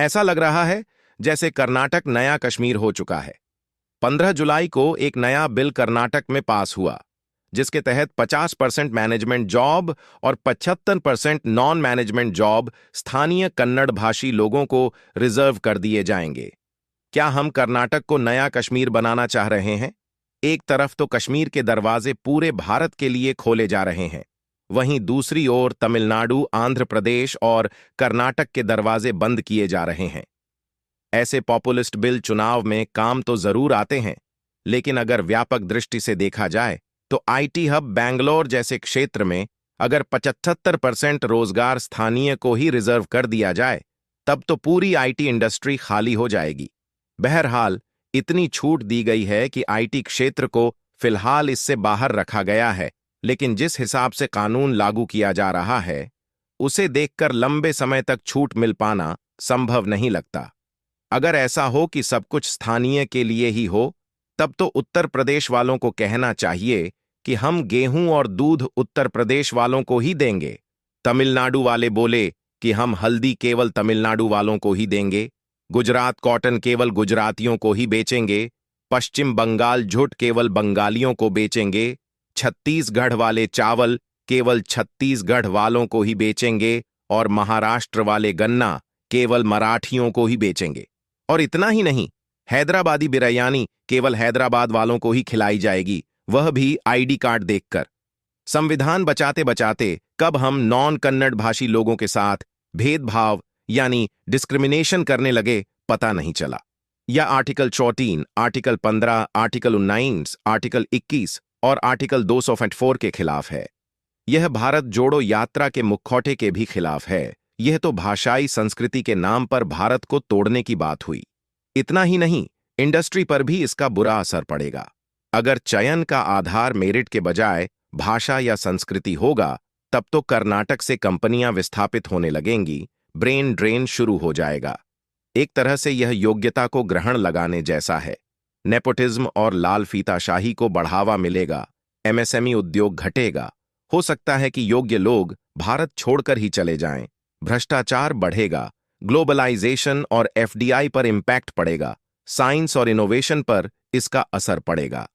ऐसा लग रहा है जैसे कर्नाटक नया कश्मीर हो चुका है। 15 जुलाई को एक नया बिल कर्नाटक में पास हुआ, जिसके तहत 50% मैनेजमेंट जॉब और 75% नॉन मैनेजमेंट जॉब स्थानीय कन्नड़ भाषी लोगों को रिजर्व कर दिए जाएंगे। क्या हम कर्नाटक को नया कश्मीर बनाना चाह रहे हैं? एक तरफ तो कश्मीर के दरवाजे पूरे भारत के लिए खोले जा रहे हैं, वहीं दूसरी ओर तमिलनाडु, आंध्र प्रदेश और कर्नाटक के दरवाजे बंद किए जा रहे हैं। ऐसे पॉपुलिस्ट बिल चुनाव में काम तो जरूर आते हैं, लेकिन अगर व्यापक दृष्टि से देखा जाए तो आईटी हब बैंगलोर जैसे क्षेत्र में अगर 75% रोजगार स्थानीय को ही रिजर्व कर दिया जाए, तब तो पूरी आईटी इंडस्ट्री खाली हो जाएगी। बहरहाल, इतनी छूट दी गई है कि आईटी क्षेत्र को फिलहाल इससे बाहर रखा गया है, लेकिन जिस हिसाब से कानून लागू किया जा रहा है, उसे देखकर लंबे समय तक छूट मिल पाना संभव नहीं लगता। अगर ऐसा हो कि सब कुछ स्थानीय के लिए ही हो, तब तो उत्तर प्रदेश वालों को कहना चाहिए कि हम गेहूं और दूध उत्तर प्रदेश वालों को ही देंगे। तमिलनाडु वाले बोले कि हम हल्दी केवल तमिलनाडु वालों को ही देंगे, गुजरात कॉटन केवल गुजरातियों को ही बेचेंगे, पश्चिम बंगाल झुट केवल बंगालियों को बेचेंगे, छत्तीसगढ़ वाले चावल केवल छत्तीसगढ़ वालों को ही बेचेंगे और महाराष्ट्र वाले गन्ना केवल मराठियों को ही बेचेंगे। और इतना ही नहीं, हैदराबादी बिरयानी केवल हैदराबाद वालों को ही खिलाई जाएगी, वह भी आईडी कार्ड देखकर। संविधान बचाते बचाते कब हम नॉन कन्नड़ भाषी लोगों के साथ भेदभाव यानी डिस्क्रिमिनेशन करने लगे, पता नहीं चला। या आर्टिकल 14, आर्टिकल 15, आर्टिकल 19, आर्टिकल 21 और आर्टिकल 204 के खिलाफ है। यह भारत जोड़ो यात्रा के मुखौटे के भी खिलाफ है। यह तो भाषाई संस्कृति के नाम पर भारत को तोड़ने की बात हुई। इतना ही नहीं, इंडस्ट्री पर भी इसका बुरा असर पड़ेगा। अगर चयन का आधार मेरिट के बजाय भाषा या संस्कृति होगा, तब तो कर्नाटक से कंपनियां विस्थापित होने लगेंगी, ब्रेन ड्रेन शुरू हो जाएगा। एक तरह से यह योग्यता को ग्रहण लगाने जैसा है। नेपोटिज्म और लाल फीताशाही को बढ़ावा मिलेगा, एमएसएमई उद्योग घटेगा, हो सकता है कि योग्य लोग भारत छोड़कर ही चले जाएं, भ्रष्टाचार बढ़ेगा, ग्लोबलाइजेशन और एफडीआई पर इम्पैक्ट पड़ेगा, साइंस और इनोवेशन पर इसका असर पड़ेगा।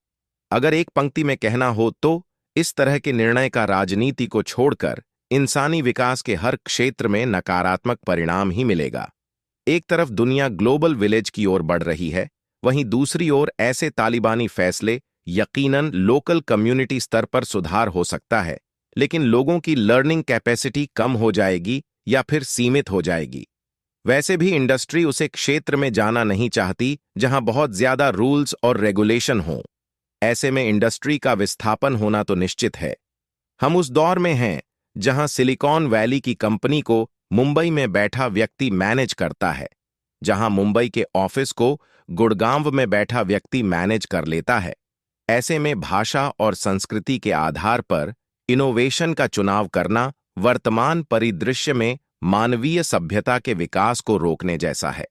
अगर एक पंक्ति में कहना हो तो इस तरह के निर्णय का राजनीति को छोड़कर इंसानी विकास के हर क्षेत्र में नकारात्मक परिणाम ही मिलेगा। एक तरफ दुनिया ग्लोबल विलेज की ओर बढ़ रही है, वहीं दूसरी ओर ऐसे तालिबानी फैसले यकीनन लोकल कम्युनिटी स्तर पर सुधार हो सकता है, लेकिन लोगों की लर्निंग कैपेसिटी कम हो जाएगी या फिर सीमित हो जाएगी। वैसे भी इंडस्ट्री उसे क्षेत्र में जाना नहीं चाहती जहां बहुत ज्यादा रूल्स और रेगुलेशन हों। ऐसे में इंडस्ट्री का विस्थापन होना तो निश्चित है। हम उस दौर में हैं जहां सिलिकॉन वैली की कंपनी को मुंबई में बैठा व्यक्ति मैनेज करता है, जहां मुंबई के ऑफिस को गुड़गांव में बैठा व्यक्ति मैनेज कर लेता है। ऐसे में भाषा और संस्कृति के आधार पर इनोवेशन का चुनाव करना वर्तमान परिदृश्य में मानवीय सभ्यता के विकास को रोकने जैसा है।